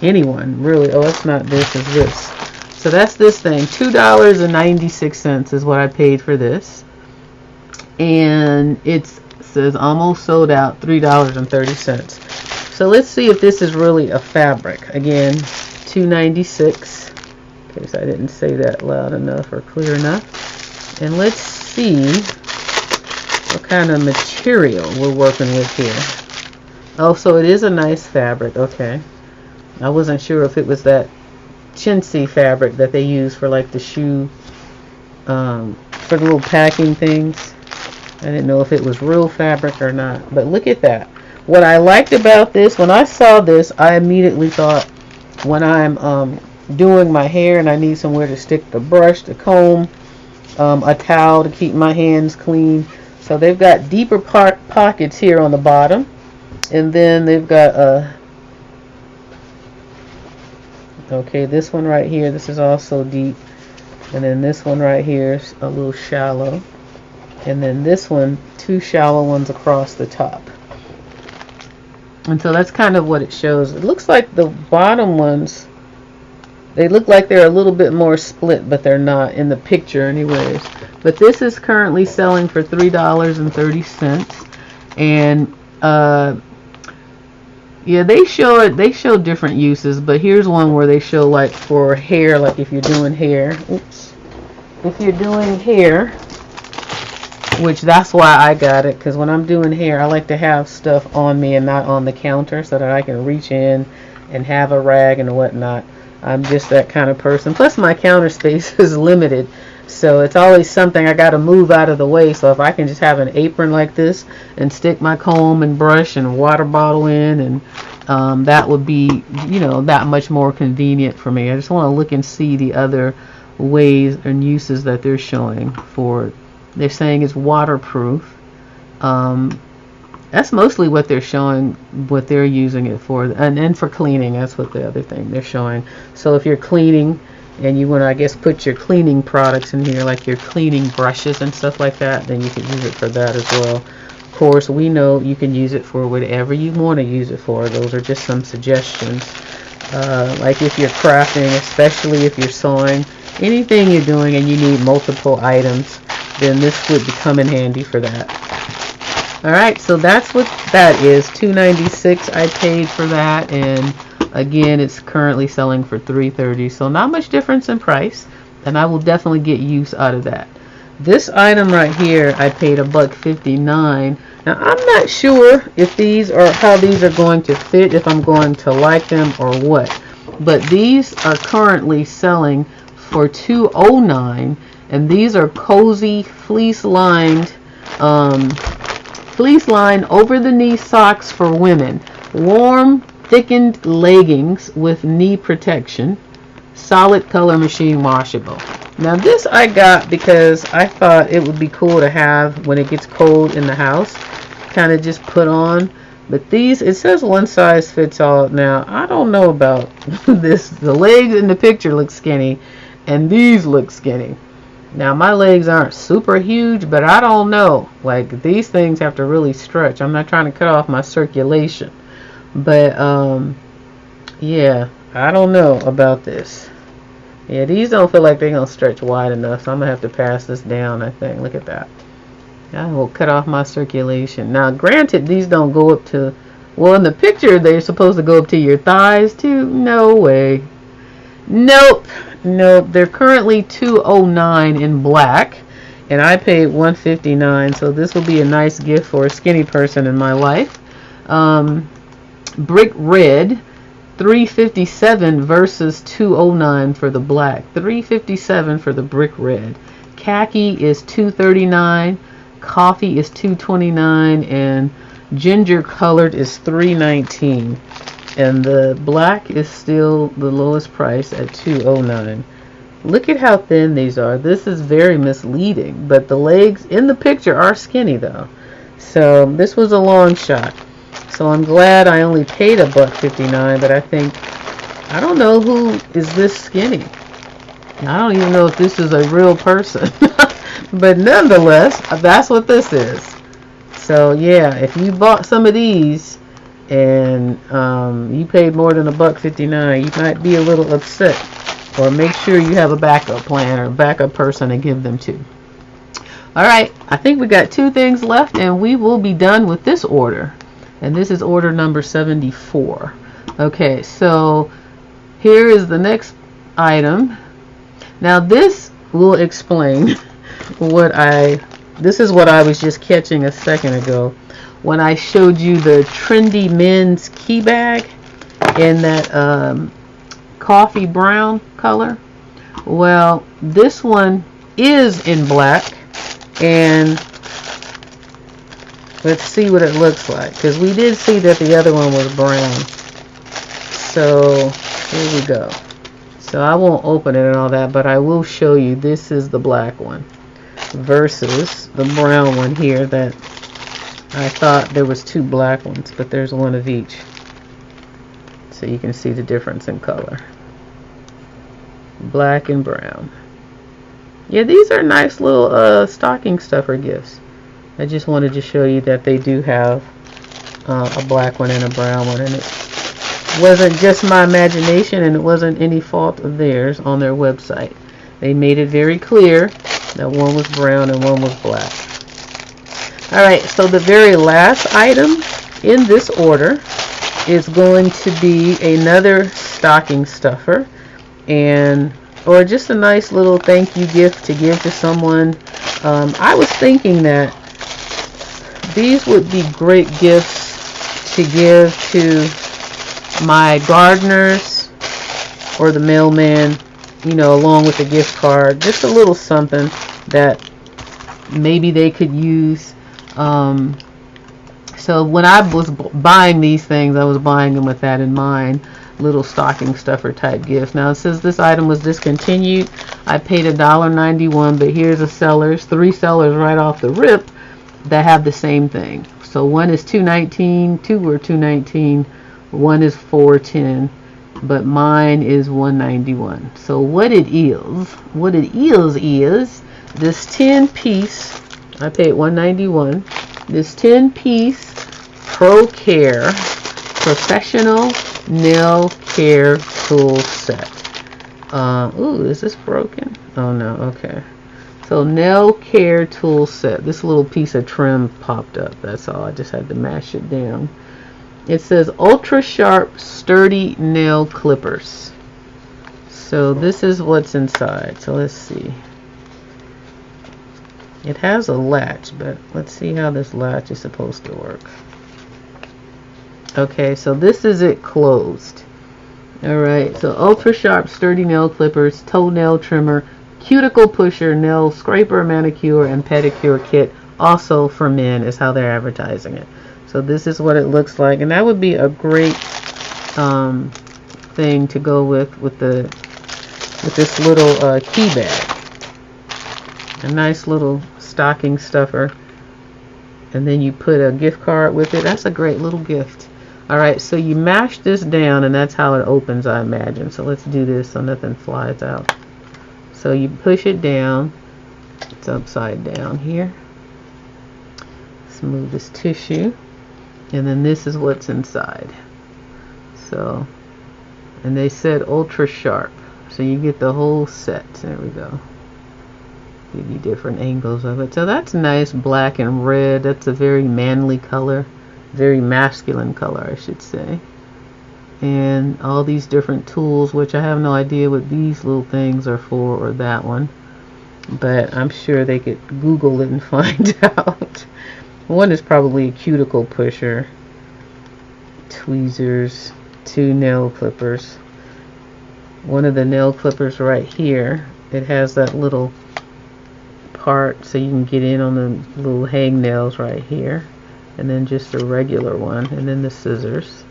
[SPEAKER 1] anyone, really. Oh, it's not this, it's this. So that's this thing. $2.96 is what I paid for this, and it says almost sold out, $3.30. So let's see if this is really a fabric. Again, $2.96, in case I didn't say that loud enough or clear enough. And let's see what kind of material we're working with here. Oh, so it is a nice fabric. Okay, I wasn't sure if it was that chintzy fabric that they use for like the shoe, for the little packing things. I didn't know if it was real fabric or not, but look at that. What I liked about this, when I saw this, I immediately thought, when I'm doing my hair and I need somewhere to stick the brush, the comb, a towel to keep my hands clean. So they've got deeper pockets here on the bottom, and then they've got okay, this one right here, this is also deep, and then this one right here is a little shallow, and then this one, two shallow ones across the top. And so that's kind of what it shows. It looks like the bottom ones, they look like they're a little bit more split, but they're not in the picture anyways. But this is currently selling for $3.30, and yeah, they show different uses, but here's one where they show like for hair, like if you're doing hair, if you're doing hair, which that's why I got it, because when I'm doing hair, I like to have stuff on me and not on the counter, so that I can reach in and have a rag and whatnot. I'm just that kind of person. Plus my counter space is limited, so it's always something I got to move out of the way. So if I can just have an apron like this and stick my comb and brush and water bottle in, and that would be, you know, that much more convenient for me. I just want to look and see the other ways and uses that they're showing for it. They're saying it's waterproof. That's mostly what they're showing, what they're using it for, and for cleaning. That's what the other thing they're showing. So if you're cleaning and you want to, I guess, put your cleaning products in here, like your cleaning brushes and stuff like that, then you can use it for that as well. Of course, we know you can use it for whatever you want to use it for. Those are just some suggestions. like if you're crafting, especially if you're sewing, anything you're doing and you need multiple items, then this would come in handy for that. Alright, so that's what that is. $2.96 I paid for that, and again it's currently selling for $3.30, so not much difference in price, and I will definitely get use out of that. This item right here I paid $1.59. Now I'm not sure if these are how these are going to fit, if I'm going to like them or what, but these are currently selling for $2.09, and these are cozy fleece-lined over-the-knee socks for women. Warm, thickened leggings with knee protection. Solid color, machine washable. Now this I got because I thought it would be cool to have when it gets cold in the house. Kind of just put on. But these, it says one size fits all. Now, I don't know about this. The legs in the picture look skinny, and these look skinny. Now my legs aren't super huge, but I don't know. Like, these things have to really stretch. I'm not trying to cut off my circulation. But, yeah, I don't know about this. Yeah, these don't feel like they're going to stretch wide enough, so I'm going to have to pass this down, I think. Look at that. I will cut off my circulation. Now, granted, these don't go up to, well, in the picture, they're supposed to go up to your thighs, too. No way. Nope. Nope. They're currently $2.09 in black, and I paid $1.59, so this will be a nice gift for a skinny person in my life. Brick red, $3.57 versus $2.09 for the black. $3.57 for the brick red. Khaki is $2.39. Coffee is $2.29, and ginger colored is $3.19. And the black is still the lowest price at $2.09. Look at how thin these are. This is very misleading, but the legs in the picture are skinny though. So this was a long shot. So I'm glad I only paid $1.59, but I don't know who is this skinny. I don't even know if this is a real person. But nonetheless, that's what this is. So yeah, if you bought some of these and you paid more than $1.59, you might be a little upset. Or make sure you have a backup plan or a backup person to give them to. Alright, I think we got 2 things left and we will be done with this order. And this is order number 74. Okay, so here is the next item. Now this will explain this is what I was just catching a second ago when I showed you the trendy men's key bag in that coffee brown color. Well, this one is in black, and let's see what it looks like, because we did see that the other one was brown. So here we go. So I won't open it and all that, but I will show you this is the black one versus the brown one here that I thought there was 2 black ones, but there's one of each. So you can see the difference in color. Black and brown. Yeah, these are nice little stocking stuffer gifts. I just wanted to show you that they do have a black one and a brown one, and it wasn't just my imagination, and it wasn't any fault of theirs on their website. They made it very clear that one was brown and one was black. Alright, so the very last item in this order is going to be another stocking stuffer, or just a nice little thank you gift to give to someone. I was thinking that these would be great gifts to give to my gardeners or the mailman, you know, along with a gift card. Just a little something that maybe they could use. So when I was buying these things, I was buying them with that in mind. Little stocking stuffer type gifts. Now it says this item was discontinued. I paid $1.91, but here's a sellers, 3 sellers right off the rip that have the same thing. So one is $2.19, 2 are $2.19, one is $4.10, but mine is $1.91. So what it is this 10-piece. I paid $1.91. This 10-piece Pro Care Professional nail care tool set. Ooh, is this broken? Oh no, okay. So nail care tool set. This little piece of trim popped up. That's all. I just had to mash it down. It says ultra sharp sturdy nail clippers. So this is what's inside. So let's see. It has a latch, but let's see how this latch is supposed to work. Okay, so this is it closed. Alright, so ultra sharp sturdy nail clippers, toenail trimmer, cuticle pusher, nail scraper, manicure, and pedicure kit, also for men, is how they're advertising it. So this is what it looks like, and that would be a great thing to go with this little key bag. A nice little stocking stuffer, and then you put a gift card with it. That's a great little gift. Alright, so you mash this down, and that's how it opens, I imagine. So let's do this so nothing flies out. So you push it down. It's upside down here. Let's move this tissue. And then this is what's inside. So, and they said ultra sharp. So you get the whole set. There we go. Give you different angles of it. So that's nice, black and red. That's a very manly color. Very masculine color, I should say. And all these different tools, which I have no idea what these little things are for, or that one, but I'm sure they could Google it and find out. One is probably a cuticle pusher, tweezers, 2 nail clippers. One of the nail clippers right here, it has that little part so you can get in on the little hangnails right here. And then just a regular one, and then the scissors.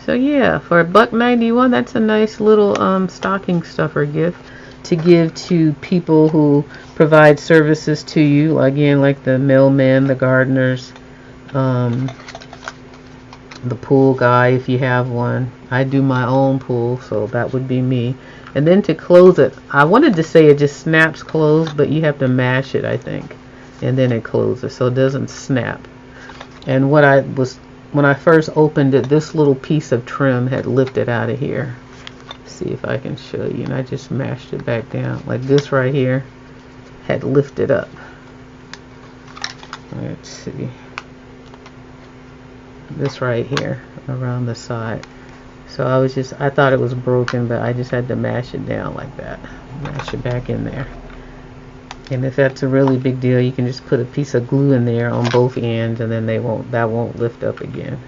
[SPEAKER 1] So yeah, for $1.91, that's a nice little stocking stuffer gift to give to people who provide services to you. Again, like the mailman, the gardeners, the pool guy if you have one. I do my own pool, so that would be me. And then to close it, I wanted to say it just snaps closed, but you have to mash it, I think. And then it closes so it doesn't snap. And when I first opened it, this little piece of trim had lifted out of here. Let's see if I can show you. And I just mashed it back down. Like this right here had lifted up. Let's see. This right here around the side. So I thought it was broken, but I just had to mash it down like that. Mash it back in there. And if that's a really big deal, you can just put a piece of glue in there on both ends, and then that won't lift up again.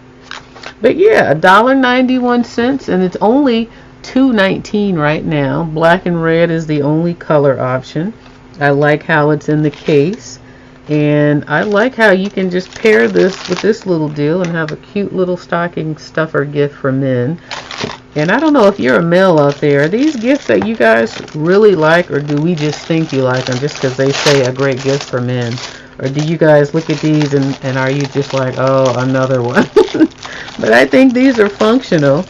[SPEAKER 1] But yeah, $1.91, and it's only $2.19 right now. Black and red is the only color option. I like how it's in the case, and I like how you can just pair this with this little deal and have a cute little stocking stuffer gift for men. And I don't know if you're a male out there, are these gifts that you guys really like, or do we just think you like them just because they say a great gift for men? Or do you guys look at these and are you just like, oh, another one? But I think these are functional,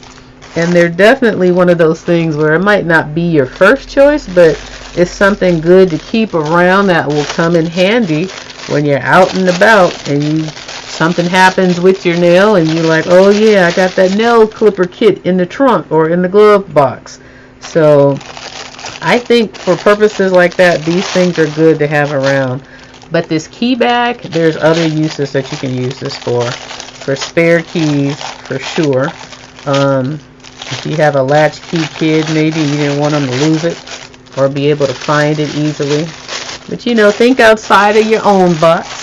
[SPEAKER 1] and they're definitely one of those things where it might not be your first choice, but it's something good to keep around that will come in handy when you're out and about and something happens with your nail and you're like, oh yeah, I got that nail clipper kit in the trunk or in the glove box. So I think for purposes like that, these things are good to have around. But this key bag, there's other uses that you can use this for spare keys for sure. If you have a latchkey kid, maybe you didn't want them to lose it or be able to find it easily. But you know, think outside of your own box.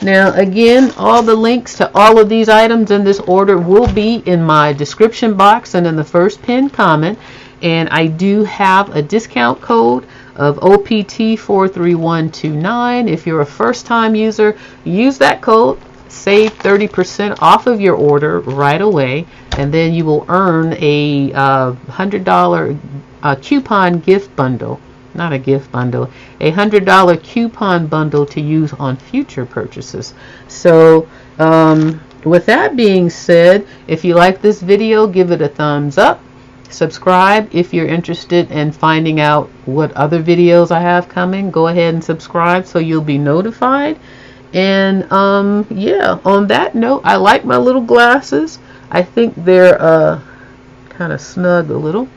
[SPEAKER 1] Now again, all the links to all of these items in this order will be in my description box and in the first pinned comment. And I do have a discount code of OPT 43129. If you're a first time user, use that code, save 30% off of your order right away, and then you will earn a $100 coupon gift bundle. Not a gift bundle, a $100 coupon bundle to use on future purchases. So with that being said, if you like this video, give it a thumbs up. Subscribe if you're interested in finding out what other videos I have coming. Go ahead and subscribe so you'll be notified. And yeah, on that note, I like my little glasses. I think they're kind of snug a little,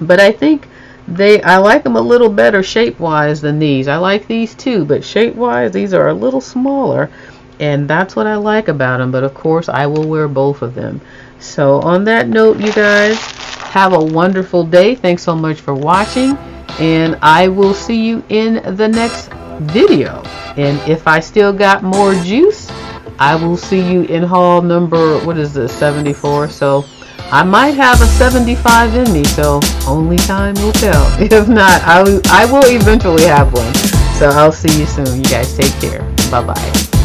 [SPEAKER 1] but I think I like them a little better shape wise than these. I like these too, but shape wise these are a little smaller, and that's what I like about them. But of course I will wear both of them. So on that note, you guys, have a wonderful day. Thanks so much for watching, and I will see you in the next video. And if I still got more juice, I will see you in haul number, what is this, 74. So I might have a 75 in me, so only time will tell. If not, I will eventually have one. So I'll see you soon. You guys take care. Bye bye.